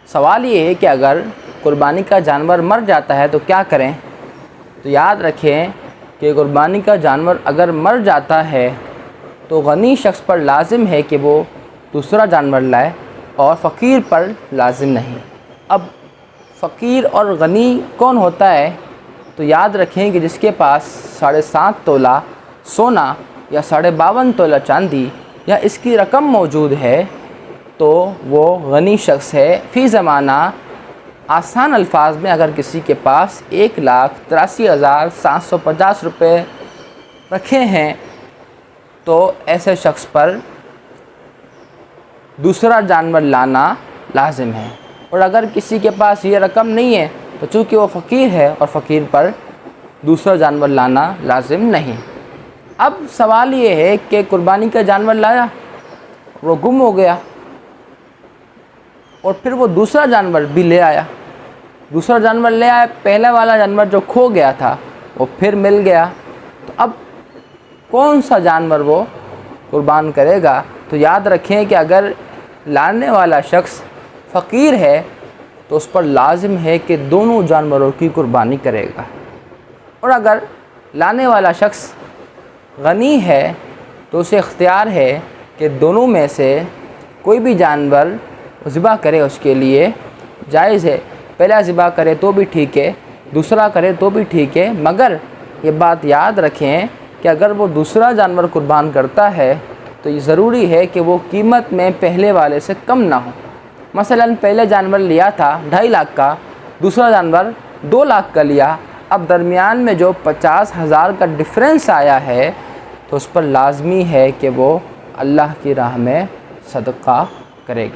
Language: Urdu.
سوال یہ ہے کہ اگر قربانی کا جانور مر جاتا ہے تو کیا کریں؟ تو یاد رکھیں کہ قربانی کا جانور اگر مر جاتا ہے تو غنی شخص پر لازم ہے کہ وہ دوسرا جانور لائے اور فقیر پر لازم نہیں۔ اب فقیر اور غنی کون ہوتا ہے؟ تو یاد رکھیں کہ جس کے پاس 7.5 تولہ سونا یا 52.5 تولہ چاندی یا اس کی رقم موجود ہے تو وہ غنی شخص ہے۔ فی زمانہ آسان الفاظ میں اگر کسی کے پاس 1,83,750 روپے رکھے ہیں تو ایسے شخص پر دوسرا جانور لانا لازم ہے، اور اگر کسی کے پاس یہ رقم نہیں ہے تو چونکہ وہ فقیر ہے اور فقیر پر دوسرا جانور لانا لازم نہیں۔ اب سوال یہ ہے کہ قربانی کا جانور لایا، وہ گم ہو گیا، اور پھر وہ دوسرا جانور بھی لے آیا، پہلا والا جانور جو کھو گیا تھا وہ پھر مل گیا، تو اب کون سا جانور وہ قربان کرے گا؟ تو یاد رکھیں کہ اگر لانے والا شخص فقیر ہے تو اس پر لازم ہے کہ دونوں جانوروں کی قربانی کرے گا، اور اگر لانے والا شخص غنی ہے تو اسے اختیار ہے کہ دونوں میں سے کوئی بھی جانور ذبح کرے، اس کے لیے جائز ہے۔ پہلا ذبح کرے تو بھی ٹھیک ہے، دوسرا کرے تو بھی ٹھیک ہے، مگر یہ بات یاد رکھیں کہ اگر وہ دوسرا جانور قربان کرتا ہے تو یہ ضروری ہے کہ وہ قیمت میں پہلے والے سے کم نہ ہو۔ مثلا پہلے جانور لیا تھا 2.5 لاکھ کا، دوسرا جانور 2 لاکھ کا لیا، اب درمیان میں جو 50,000 کا ڈفرینس آیا ہے تو اس پر لازمی ہے کہ وہ اللہ کی راہ میں صدقہ کرے گا۔